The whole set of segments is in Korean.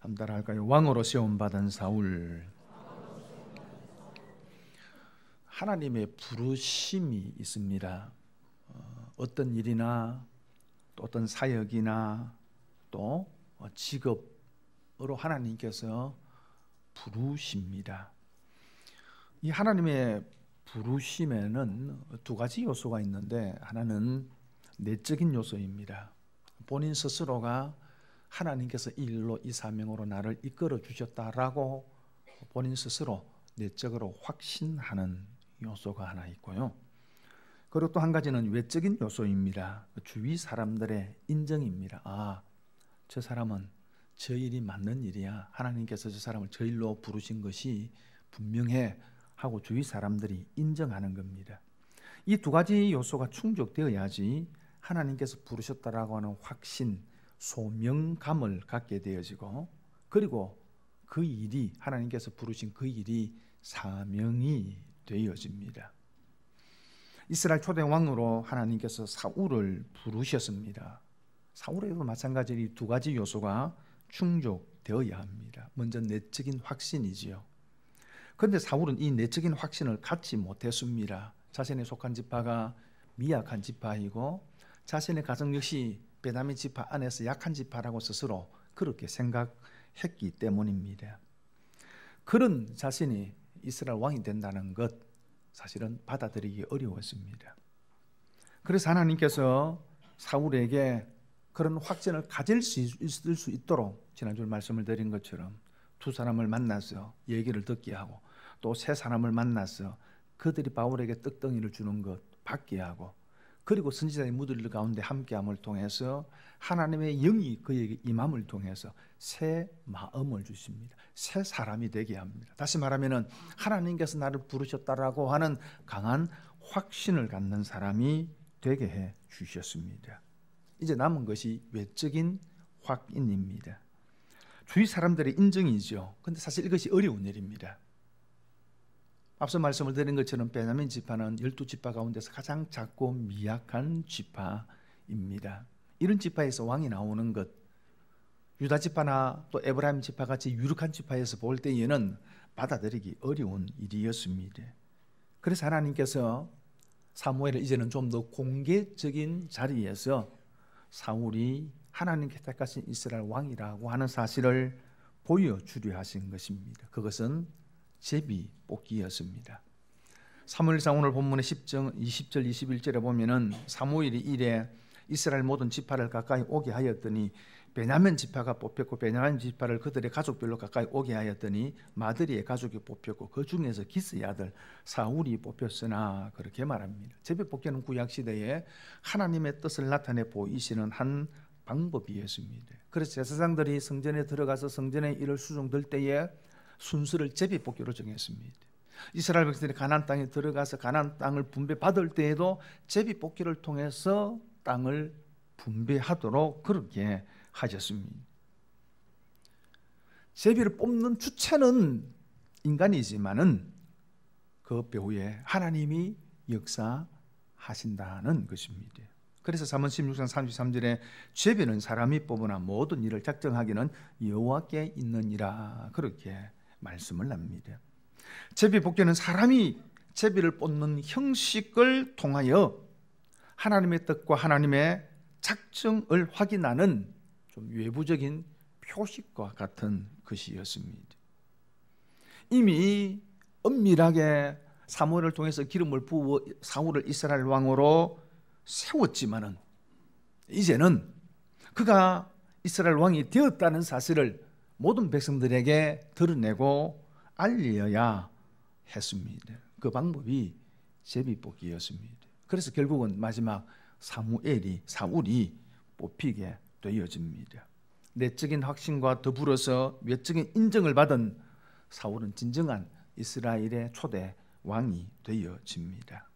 한 달 할까요? 왕으로 세움받은 사울. 하나님의 부르심이 있습니다. 어떤 일이나 또 어떤 사역이나 또 직업으로 하나님께서 부르십니다. 이 하나님의 부르심에는 두 가지 요소가 있는데, 하나는 내적인 요소입니다. 본인 스스로가 하나님께서 이 일로 이 사명으로 나를 이끌어 주셨다라고 본인 스스로 내적으로 확신하는 요소가 하나 있고요. 그리고 또 한 가지는 외적인 요소입니다. 주위 사람들의 인정입니다. 아, 저 사람은 저 일이 맞는 일이야. 하나님께서 저 사람을 저 일로 부르신 것이 분명해 하고 주위 사람들이 인정하는 겁니다. 이 두 가지 요소가 충족되어야지 하나님께서 부르셨다라고 하는 확신, 소명감을 갖게 되어지고, 그리고 그 일이, 하나님께서 부르신 그 일이 사명이 되어집니다. 이스라엘 초대 왕으로 하나님께서 사울을 부르셨습니다. 사울에도 마찬가지로 이 두 가지 요소가 충족되어야 합니다. 먼저 내적인 확신이지요. 그런데 사울은 이 내적인 확신을 갖지 못했습니다. 자신에 속한 지파가 미약한 지파이고 자신의 가정 역시 베냐민 지파 안에서 약한 지파라고 스스로 그렇게 생각했기 때문입니다. 그런 자신이 이스라엘 왕이 된다는 것 사실은 받아들이기 어려웠습니다. 그래서 하나님께서 사울에게 그런 확신을 가질 수 있을 수 있도록 지난주 말씀을 드린 것처럼 두 사람을 만나서 얘기를 듣게 하고, 또 세 사람을 만나서 그들이 바울에게 떡덩이를 주는 것 받게 하고, 그리고 선지자의 무들 가운데 함께함을 통해서 하나님의 영이 그에게 임함을 통해서 새 마음을 주십니다. 새 사람이 되게 합니다. 다시 말하면 하나님께서 나를 부르셨다라고 하는 강한 확신을 갖는 사람이 되게 해 주셨습니다. 이제 남은 것이 외적인 확인입니다. 주위 사람들의 인정이죠. 그런데 사실 이것이 어려운 일입니다. 앞서 말씀을 드린 것처럼 베냐민 지파는 12지파 가운데서 가장 작고 미약한 지파입니다. 이런 지파에서 왕이 나오는 것, 유다 지파나 또 에브라임 지파 같이 유력한 지파에서 볼 때에는 받아들이기 어려운 일이었습니다. 그래서 하나님께서 사무엘을 이제는 좀 더 공개적인 자리에서 사울이 하나님께 택하신 이스라엘 왕이라고 하는 사실을 보여주려 하신 것입니다. 그것은 제비 뽑기였습니다. 사무엘상 오늘 본문의 20절 21절에 보면은 사무엘이 이래 이스라엘 모든 지파를 가까이 오게 하였더니 베냐민 지파가 뽑혔고, 베냐민 지파를 그들의 가족별로 가까이 오게 하였더니 마드리의 가족이 뽑혔고 그 중에서 기스의 아들 사울이 뽑혔으나, 그렇게 말합니다. 제비 뽑기는 구약 시대에 하나님의 뜻을 나타내 보이시는 한 방법이었습니다. 그래서 제사장들이 성전에 들어가서 성전의 일을 수종될 때에 순서를 제비 뽑기로 정했습니다. 이스라엘 백성들이 가나안 땅에 들어가서 가나안 땅을 분배받을 때에도 제비 뽑기를 통해서 땅을 분배하도록 그렇게 하셨습니다. 제비를 뽑는 주체는 인간이지만은 그 배후에 하나님이 역사하신다는 것입니다. 그래서 사문 16장 33절에 제비는 사람이 뽑으나 모든 일을 작정하기는 여호와께 있느니라, 그렇게 말씀을 합니다. 제비 뽑기는 사람이 제비를 뽑는 형식을 통하여 하나님의 뜻과 하나님의 작정을 확인하는 좀 외부적인 표식과 같은 것이었습니다. 이미 엄밀하게 사무엘을 통해서 기름을 부어 사울을 이스라엘 왕으로 세웠지만은 이제는 그가 이스라엘 왕이 되었다는 사실을 모든 백성들에게 드러내고 알려야 했습니다. 그 방법이 제비뽑기였습니다. 그래서 결국은 마지막 사울이 뽑히게 되어집니다. 내적인 확신과 더불어서 외적인 인정을 받은 사울은 진정한 이스라엘의 초대 왕이 되어집니다.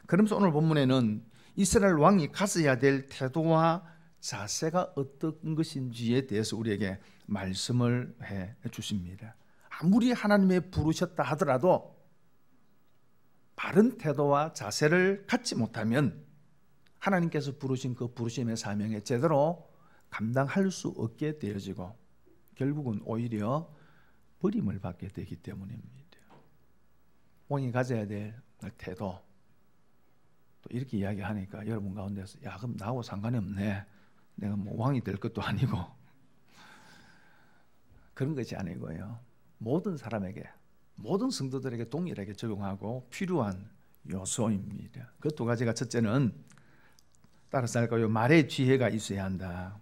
그러면서 오늘 본문에는 이스라엘 왕이 가져야 될 태도와 자세가 어떤 것인지에 대해서 우리에게 말씀을 해 주십니다. 아무리 하나님의 부르셨다 하더라도 바른 태도와 자세를 갖지 못하면 하나님께서 부르신 그 부르심의 사명에 제대로 감당할 수 없게 되어지고 결국은 오히려 버림을 받게 되기 때문입니다. 왕이 가져야 될 태도, 또 이렇게 이야기하니까 여러분 가운데서 야 그럼 나하고 상관이 없네, 내가 뭐 왕이 될 것도 아니고 그런 것이 아니고요, 모든 사람에게, 모든 성도들에게 동일하게 적용하고 필요한 요소입니다. 그 두 가지가, 첫째는 따라서 할까요? 말의 지혜가 있어야 한다.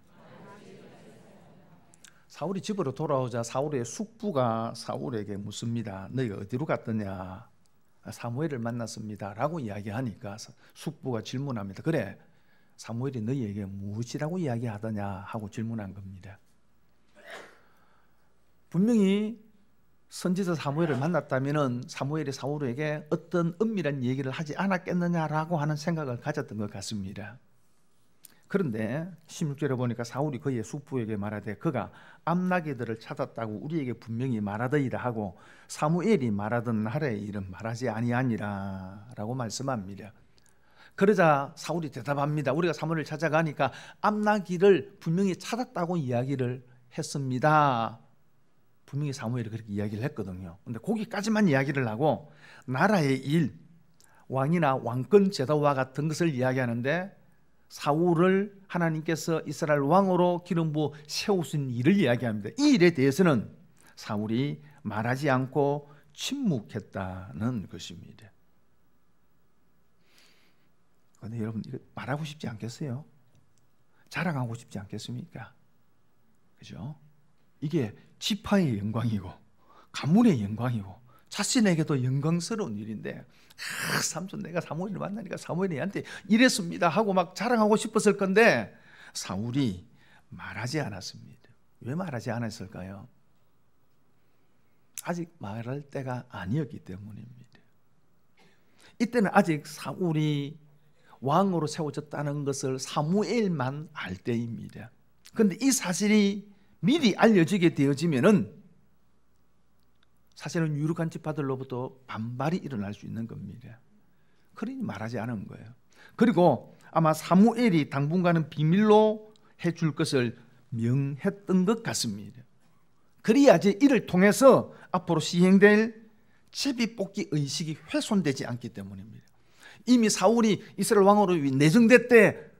사울이 집으로 돌아오자 사울의 숙부가 사울에게 묻습니다. 너희가 어디로 갔더냐? 사무엘을 만났습니다 라고 이야기하니까 숙부가 질문합니다. 그래, 사무엘이 너희에게 무엇이라고 이야기하더냐 하고 질문한 겁니다. 분명히 선지자 사무엘을 만났다면 사무엘이 사울에게 어떤 은밀한 얘기를 하지 않았겠느냐라고 하는 생각을 가졌던 것 같습니다. 그런데 16절에 보니까 사울이 그의 숙부에게 말하되 그가 암나귀들을 찾았다고 우리에게 분명히 말하더이다 하고 사무엘이 말하던 날의 일은 말하지 아니하니라 라고 말씀합니다. 그러자 사울이 대답합니다. 우리가 사무엘을 찾아가니까 암나귀를 분명히 찾았다고 이야기를 했습니다. 분명히 사무엘이 그렇게 이야기를 했거든요. 근데 거기까지만 이야기를 하고 나라의 일, 왕이나 왕권 제도와 같은 것을 이야기하는데 사울을 하나님께서 이스라엘 왕으로 기름 부어 세우신 일을 이야기합니다. 이 일에 대해서는 사울이 말하지 않고 침묵했다는 것입니다. 그런데 여러분, 이거 말하고 싶지 않겠어요? 자랑하고 싶지 않겠습니까? 그죠? 이게 지파의 영광이고 가문의 영광이고 자신에게도 영광스러운 일인데, 삼촌 내가 사무엘을 만나니까 사무엘이 나한테 이랬습니다 하고 막 자랑하고 싶었을 건데 사울이 말하지 않았습니다. 왜 말하지 않았을까요? 아직 말할 때가 아니었기 때문입니다. 이때는 아직 사울이 왕으로 세워졌다는 것을 사무엘만 알 때입니다. 그런데 이 사실이 미리 알려지게 되어지면은 사실은 유력한 지파들로부터 반발이 일어날 수 있는 겁니다. 그러니 말하지 않은 거예요. 그리고 아마 사무엘이 당분간은 비밀로 해줄 것을 명했던 것 같습니다. 그래야지 이를 통해서 앞으로 시행될 제비뽑기 의식이 훼손되지 않기 때문입니다. 이미 사울이 이스라엘 왕으로 내정됐대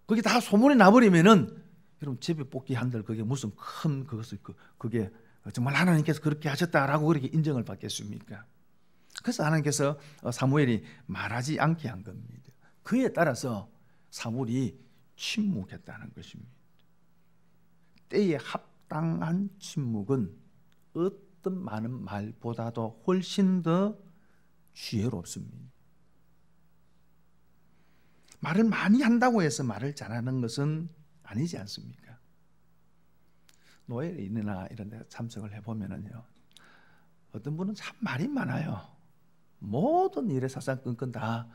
그게 다 소문이 나버리면은 여러분 제비뽑기 한들 그게 무슨 큰 그것을 그게 정말 하나님께서 그렇게 하셨다라고 그렇게 인정을 받겠습니까? 그래서 하나님께서 사무엘이 말하지 않게 한 겁니다. 그에 따라서 사울이 침묵했다는 것입니다. 때에 합당한 침묵은 어떤 많은 말보다도 훨씬 더 지혜롭습니다. 말을 많이 한다고 해서 말을 잘하는 것은 아니지 않습니까? 노예인이나 이런 데 참석을 해보면은요, 어떤 분은 참 말이 많아요. 모든 일에 사사건건 다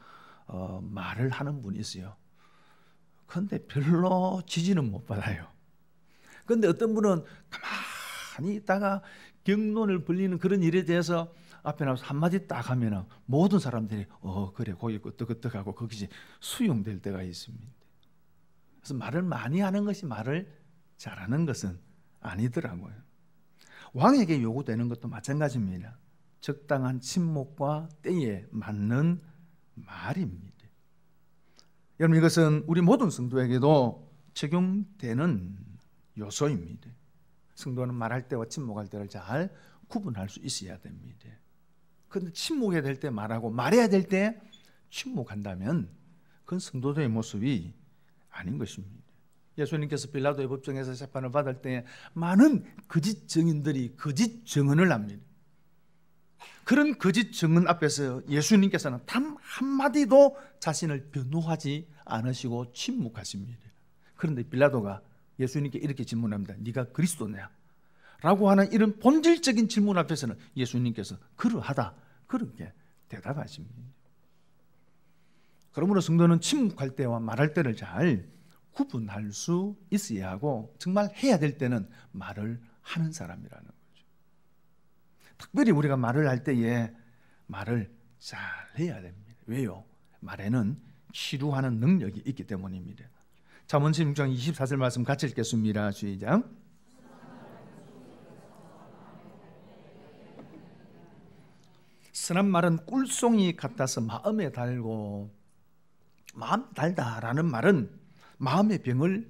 말을 하는 분이 있어요. 그런데 별로 지지는 못 받아요. 그런데 어떤 분은 가만히 있다가 경론을 벌리는 그런 일에 대해서 앞에 나와서 한마디 딱 하면 모든 사람들이 그래 거기 끄떡끄떡하고 거기서 수용될 때가 있습니다. 그래서 말을 많이 하는 것이 말을 잘하는 것은 아니더라고요. 왕에게 요구되는 것도 마찬가지입니다. 적당한 침묵과 때에 맞는 말입니다. 여러분, 이것은 우리 모든 성도에게도 적용되는 요소입니다. 성도는 말할 때와 침묵할 때를 잘 구분할 수 있어야 됩니다. 그런데 침묵해야 될 때 말하고 말해야 될 때 침묵한다면 그건 성도들의 모습이 아닌 것입니다. 예수님께서 빌라도의 법정에서 재판을 받을 때 많은 거짓 증인들이 거짓 증언을 합니다. 그런 거짓 증언 앞에서 예수님께서는 단 한마디도 자신을 변호하지 않으시고 침묵하십니다. 그런데 빌라도가 예수님께 이렇게 질문합니다. 네가 그리스도냐? 라고 하는 이런 본질적인 질문 앞에서는 예수님께서 그러하다 그렇게 대답하십니다. 그러므로 성도는 침묵할 때와 말할 때를 잘 구분할 수 있어야 하고 정말 해야 될 때는 말을 하는 사람이라는 거죠. 특별히 우리가 말을 할 때에 말을 잘 해야 됩니다. 왜요? 말에는 치유하는 능력이 있기 때문입니다. 잠언 16장 24절 말씀 같이 읽겠습니다. 시작. 선한 말은 꿀송이 같아서 마음에 달고, 마음 달다라는 말은 마음의 병을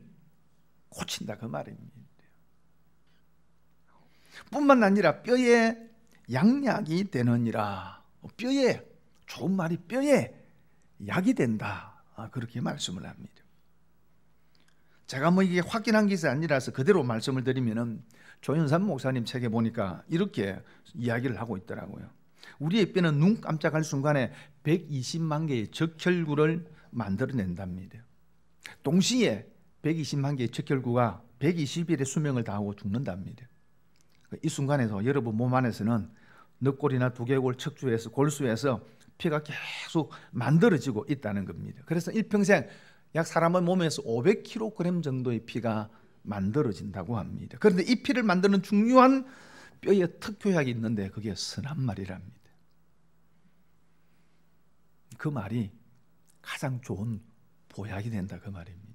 고친다 그 말입니다. 뿐만 아니라 뼈에 양약이 되느니라. 뼈에, 좋은 말이 뼈에 약이 된다, 그렇게 말씀을 합니다. 제가 뭐 이게 확인한 것이 아니라서 그대로 말씀을 드리면은 조윤산 목사님 책에 보니까 이렇게 이야기를 하고 있더라고요. 우리의 뼈는 눈 깜짝할 순간에 120만 개의 적혈구를 만들어낸답니다. 동시에 120만 개의 적혈구가 120일의 수명을 다하고 죽는답니다. 이 순간에도 여러분 몸 안에서는 늑골이나 두개골, 척추에서, 골수에서 피가 계속 만들어지고 있다는 겁니다. 그래서 일평생 약 사람의 몸에서 500kg 정도의 피가 만들어진다고 합니다. 그런데 이 피를 만드는 중요한 뼈에 특효약이 있는데 그게 선한 말이랍니다. 그 말이 가장 좋은 보약이 된다 그 말입니다.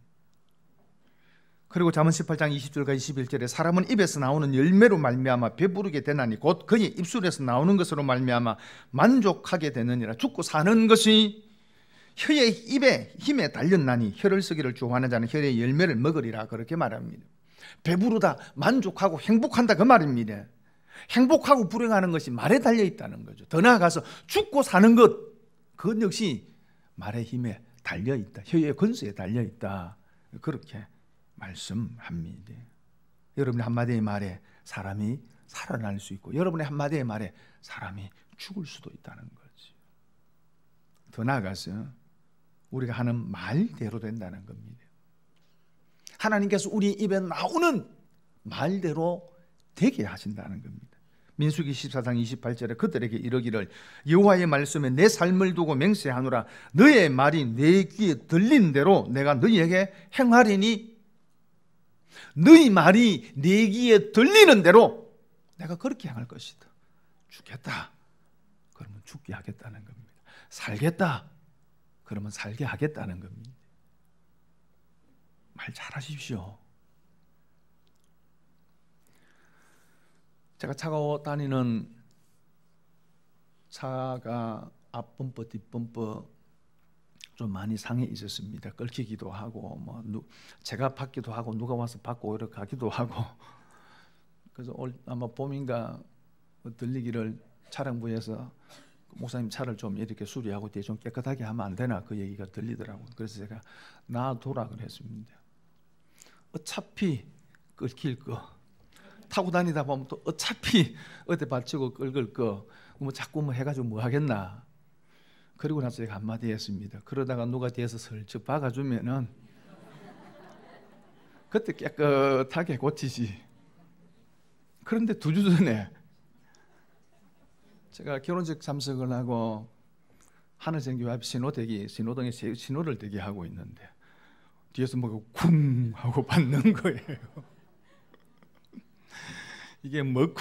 그리고 잠언 18장 20절과 21절에 사람은 입에서 나오는 열매로 말미암아 배부르게 되나니 곧 그의 입술에서 나오는 것으로 말미암아 만족하게 되느니라. 죽고 사는 것이 혀의 입에 힘에 달렸나니 혀를 쓰기를 좋아하는 자는 혀의 열매를 먹으리라, 그렇게 말합니다. 배부르다, 만족하고 행복한다 그 말입니다. 행복하고 불행하는 것이 말에 달려 있다는 거죠. 더 나아가서 죽고 사는 것, 그것 역시 말의 힘에 달려 있다, 혀의 권세에 달려 있다, 그렇게 말씀합니다. 여러분의 한마디의 말에 사람이 살아날 수 있고 여러분의 한마디의 말에 사람이 죽을 수도 있다는 거지. 더 나아가서 우리가 하는 말대로 된다는 겁니다. 하나님께서 우리 입에 나오는 말대로 되게 하신다는 겁니다. 민수기 14장 28절에 그들에게 이르기를 여호와의 말씀에 내 삶을 두고 맹세하노라. 너의 말이 내 귀에 들린 대로 내가 너희에게 행하리니, 너희 말이 내 귀에 들리는 대로 내가 그렇게 행할 것이다. 죽겠다, 그러면 죽게 하겠다는 겁니다. 살겠다, 그러면 살게 하겠다는 겁니다. 말 잘하십시오. 제가 차가 다니는 차가 앞범퍼 뒷범퍼 좀 많이 상해 있었습니다. 끓기기도 하고 제가 받기도 하고 누가 와서 받고 오히려 가기도 하고. 그래서 아마 봄인가 들리기를 차량부에서 목사님 차를 좀 이렇게 수리하고 뒤에 좀 깨끗하게 하면 안 되나, 그 얘기가 들리더라고요. 그래서 제가 놔둬라 그랬습니다. 어차피 끓길 거 타고 다니다 보면 또 어차피 어디 받치고 끓을 거 뭐 자꾸 뭐 해가지고 뭐 하겠나. 그리고 나서 제가 한마디 했습니다. 그러다가 누가 뒤에서 슬쩍 박아주면은 그때 깨끗하게 고치지. 그런데 2주 전에 제가 결혼식 참석을 하고 하늘생교 앞 신호등에 신호를 대기하고 있는데 뒤에서 뭐가 쿵 하고 받는 거예요. 이게 뭐고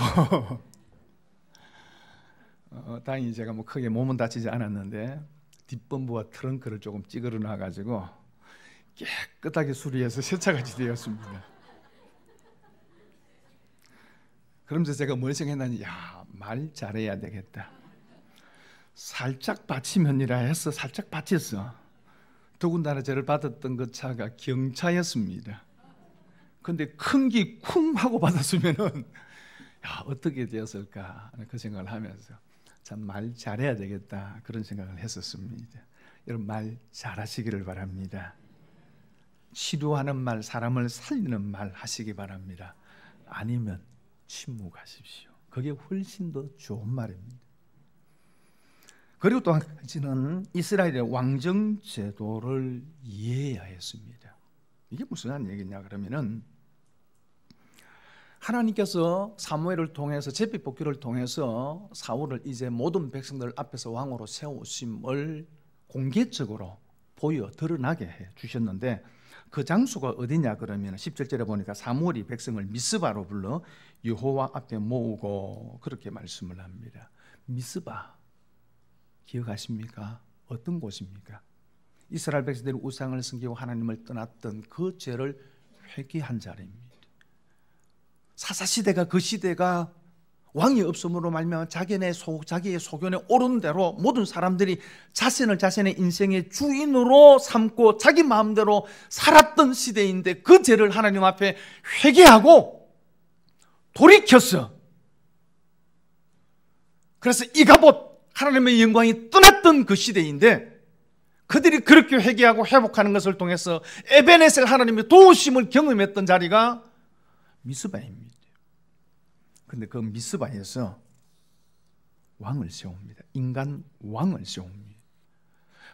다행히 제가 뭐 크게 몸은 다치지 않았는데 뒷범부와 트렁크를 조금 찌그러 놔가지고 깨끗하게 수리해서 세차같이 되었습니다. 그러면서 제가 뭘 생각했냐니, 말 잘해야 되겠다. 살짝 받치면이라 해서 살짝 받쳤어. 더군다나 저를 받았던 그 차가 경차였습니다. 근데 큰 기 쿵 하고 받았으면은 어떻게 되었을까, 그 생각을 하면서 참 말 잘해야 되겠다, 그런 생각을 했었습니다. 여러분 말 잘하시기를 바랍니다. 치료하는 말, 사람을 살리는 말 하시기 바랍니다. 아니면 침묵하십시오. 그게 훨씬 더 좋은 말입니다. 그리고 또 한 가지는 이스라엘의 왕정 제도를 이해해야 했습니다. 이게 무슨 얘기냐 그러면은 하나님께서 사무엘을 통해서 제비 뽑기를 통해서 사울을 이제 모든 백성들 앞에서 왕으로 세우심을 공개적으로 보여 드러나게 해 주셨는데 그 장소가 어디냐 그러면 17절에 보니까 사무엘이 백성을 미스바로 불러 여호와 앞에 모으고 그렇게 말씀을 합니다. 미스바 기억하십니까? 어떤 곳입니까? 이스라엘 백성들이 우상을 섬기고 하나님을 떠났던 그 죄를 회개한 자리입니다. 사사시대가 그 시대가 왕이 없음으로 말미암아 자기의 소견에 오른 대로 모든 사람들이 자신의 인생의 주인으로 삼고 자기 마음대로 살았던 시대인데, 그 죄를 하나님 앞에 회개하고 돌이켰어. 그래서 이가봇 하나님의 영광이 떠났던 그 시대인데, 그들이 그렇게 회개하고 회복하는 것을 통해서 에베네셀 하나님의 도우심을 경험했던 자리가 미스바입니다. 근데 그 미스바에서 왕을 세웁니다. 인간 왕을 세웁니다.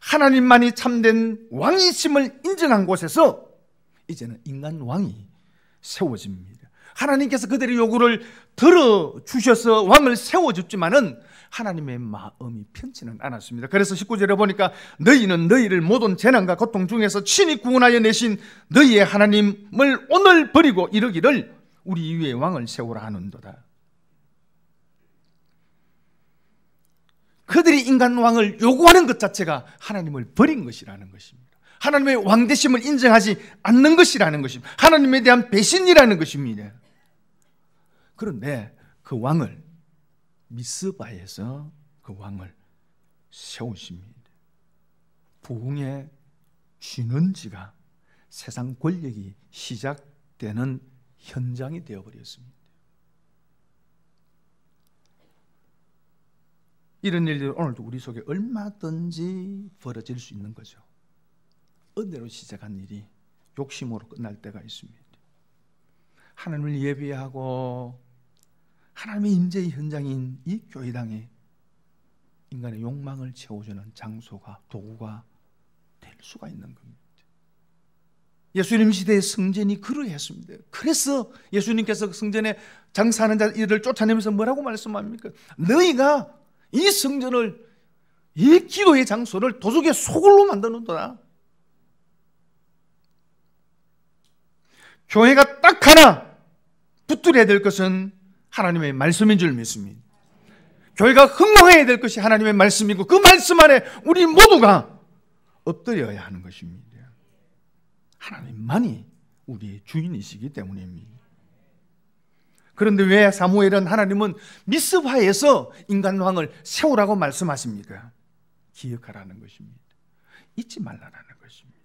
하나님만이 참된 왕이심을 인정한 곳에서 이제는 인간 왕이 세워집니다. 하나님께서 그들의 요구를 들어주셔서 왕을 세워줬지만은 하나님의 마음이 편치는 않았습니다. 그래서 19절에 보니까 너희는 너희를 모든 재난과 고통 중에서 친히 구원하여 내신 너희의 하나님을 오늘 버리고 이르기를 우리 위에 왕을 세우라 하는도다. 그들이 인간 왕을 요구하는 것 자체가 하나님을 버린 것이라는 것입니다. 하나님의 왕되심을 인정하지 않는 것이라는 것입니다. 하나님에 대한 배신이라는 것입니다. 그런데 그 왕을, 미스바에서 그 왕을 세우십니다. 부흥의 진원지가 세상 권력이 시작되는 현장이 되어버렸습니다. 이런 일들이 오늘도 우리 속에 얼마든지 벌어질 수 있는 거죠. 은혜로 시작한 일이 욕심으로 끝날 때가 있습니다. 하나님을 예배하고 하나님의 임재의 현장인 이 교회당에 인간의 욕망을 채워주는 장소가, 도구가 될 수가 있는 겁니다. 예수님 시대의 성전이 그러했습니다. 그래서 예수님께서 성전에 장사하는 자들을 쫓아내면서 뭐라고 말씀합니까? 너희가 이 성전을, 이 기도의 장소를 도적의 소굴로 만드는도다. 교회가 딱 하나 붙들어야 될 것은 하나님의 말씀인 줄 믿습니다. 교회가 흥망해야 될 것이 하나님의 말씀이고, 그 말씀 안에 우리 모두가 엎드려야 하는 것입니다. 하나님만이 우리의 주인이시기 때문입니다. 그런데 왜 사무엘은 하나님은 미스바에서 인간 왕을 세우라고 말씀하십니까? 기억하라는 것입니다. 잊지 말라는 것입니다.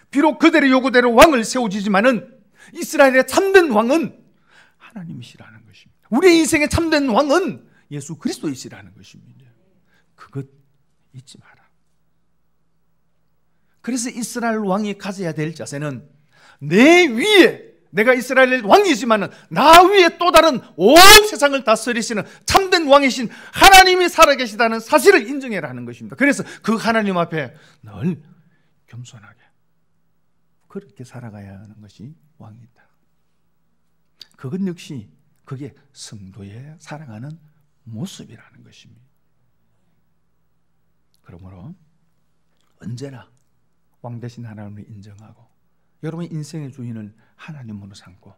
비록 그들의 요구대로 왕을 세우지만은 이스라엘의 참된 왕은 하나님이시라는 것입니다. 우리의 인생의 참된 왕은 예수 그리스도이시라는 것입니다. 그것 잊지 마라. 그래서 이스라엘 왕이 가져야 될 자세는, 내 위에, 내가 이스라엘 왕이지만 나 위에 또 다른 온 세상을 다스리시는 참된 왕이신 하나님이 살아계시다는 사실을 인정해라 하는 것입니다. 그래서 그 하나님 앞에 늘 겸손하게 그렇게 살아가야 하는 것이 왕이다. 그것 역시 그게 성도의 살아가는 모습이라는 것입니다. 그러므로 언제나 왕 대신 하나님을 인정하고 여러분의 인생의 주인을 하나님으로 삼고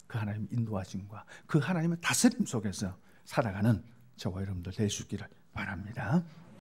그 하나님 인도하심과 그 하나님의 다스림 속에서 살아가는 저와 여러분들 될 수 있기를 바랍니다.